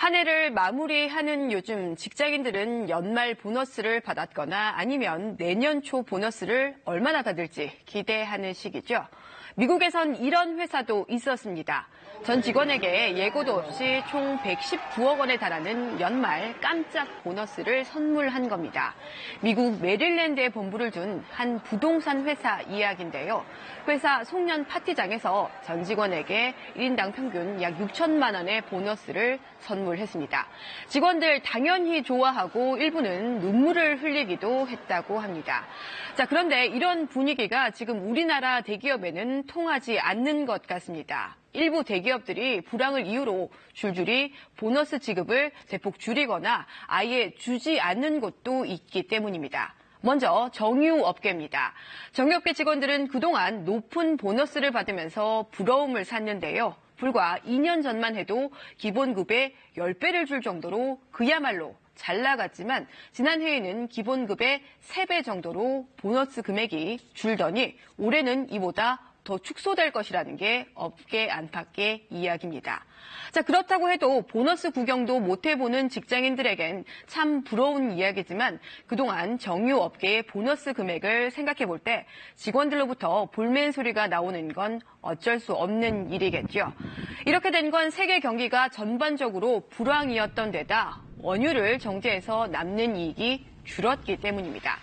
한 해를 마무리하는 요즘 직장인들은 연말 보너스를 받았거나 아니면 내년 초 보너스를 얼마나 받을지 기대하는 시기죠. 미국에선 이런 회사도 있었습니다. 전 직원에게 예고도 없이 총 119억 원에 달하는 연말 깜짝 보너스를 선물한 겁니다. 미국 메릴랜드에 본부를 둔 한 부동산 회사 이야기인데요. 회사 송년 파티장에서 전 직원에게 1인당 평균 약 6천만 원의 보너스를 선물했습니다. 직원들 당연히 좋아하고 일부는 눈물을 흘리기도 했다고 합니다. 자, 그런데 이런 분위기가 지금 우리나라 대기업에는 통하지 않는 것 같습니다. 일부 대기업들이 불황을 이유로 줄줄이 보너스 지급을 대폭 줄이거나 아예 주지 않는 곳도 있기 때문입니다. 먼저 정유업계입니다. 정유업계 직원들은 그동안 높은 보너스를 받으면서 부러움을 샀는데요. 불과 2년 전만 해도 기본급의 10배를 줄 정도로 그야말로 잘 나갔지만 지난해에는 기본급의 3배 정도로 보너스 금액이 줄더니 올해는 이보다 더 축소될 것이라는 게 업계 안팎의 이야기입니다. 자, 그렇다고 해도 보너스 구경도 못 해보는 직장인들에겐 참 부러운 이야기지만 그동안 정유업계의 보너스 금액을 생각해 볼 때 직원들로부터 볼멘 소리가 나오는 건 어쩔 수 없는 일이겠죠. 이렇게 된 건 세계 경기가 전반적으로 불황이었던 데다 원유를 정제해서 남는 이익이 줄었기 때문입니다.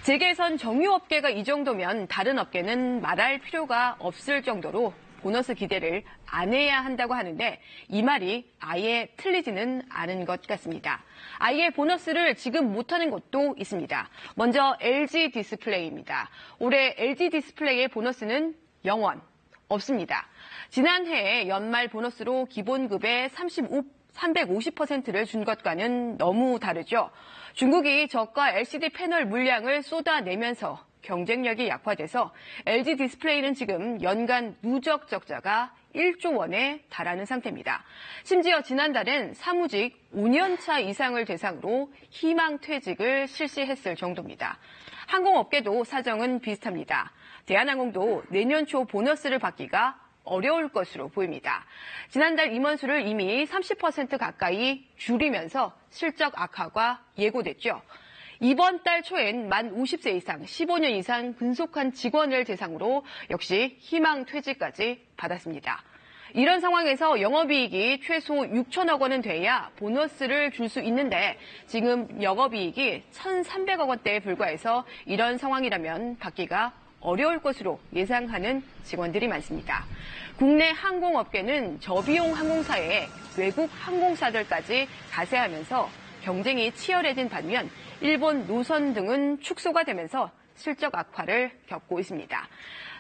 재계에선 정유업계가 이 정도면 다른 업계는 말할 필요가 없을 정도로 보너스 기대를 안 해야 한다고 하는데 이 말이 아예 틀리지는 않은 것 같습니다. 아예 보너스를 지급 못하는 곳도 있습니다. 먼저 LG 디스플레이입니다. 올해 LG 디스플레이의 보너스는 영원 없습니다. 지난해 연말 보너스로 기본급의 350%를 준 것과는 너무 다르죠. 중국이 저가 LCD 패널 물량을 쏟아내면서 경쟁력이 약화돼서 LG 디스플레이는 지금 연간 누적 적자가 1조 원에 달하는 상태입니다. 심지어 지난달엔 사무직 5년차 이상을 대상으로 희망퇴직을 실시했을 정도입니다. 항공업계도 사정은 비슷합니다. 대한항공도 내년 초 보너스를 받기가 어려울 것으로 보입니다. 지난달 임원수를 이미 30% 가까이 줄이면서 실적 악화가 예고됐죠. 이번 달 초엔 만 50세 이상, 15년 이상 근속한 직원을 대상으로 역시 희망퇴직까지 받았습니다. 이런 상황에서 영업이익이 최소 6천억 원은 돼야 보너스를 줄 수 있는데 지금 영업이익이 1,300억 원대에 불과해서 이런 상황이라면 받기가 어려울 것으로 예상하는 직원들이 많습니다. 국내 항공업계는 저비용 항공사에 외국 항공사들까지 가세하면서 경쟁이 치열해진 반면 일본 노선 등은 축소가 되면서 실적 악화를 겪고 있습니다.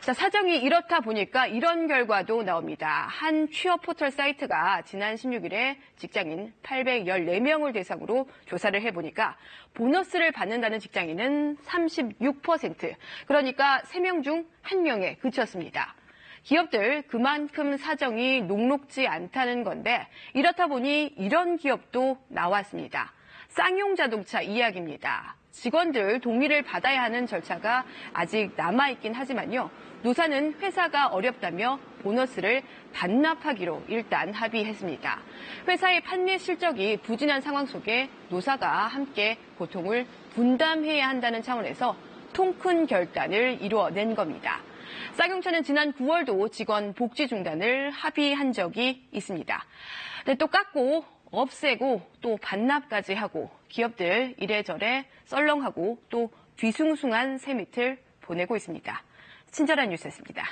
자, 사정이 이렇다 보니까 이런 결과도 나옵니다. 한 취업 포털 사이트가 지난 16일에 직장인 814명을 대상으로 조사를 해보니까 보너스를 받는다는 직장인은 36%, 그러니까 3명 중 1명에 그쳤습니다. 기업들 그만큼 사정이 녹록지 않다는 건데 이렇다 보니 이런 기업도 나왔습니다. 쌍용 자동차 이야기입니다. 직원들 동의를 받아야 하는 절차가 아직 남아있긴 하지만요. 노사는 회사가 어렵다며 보너스를 반납하기로 일단 합의했습니다. 회사의 판매 실적이 부진한 상황 속에 노사가 함께 고통을 분담해야 한다는 차원에서 통큰 결단을 이루어낸 겁니다. 쌍용차는 지난 9월도 직원 복지 중단을 합의한 적이 있습니다. 또 깎고 없애고 또 반납까지 하고 기업들 이래저래 썰렁하고 또 뒤숭숭한 새밑을 보내고 있습니다. 친절한 뉴스였습니다.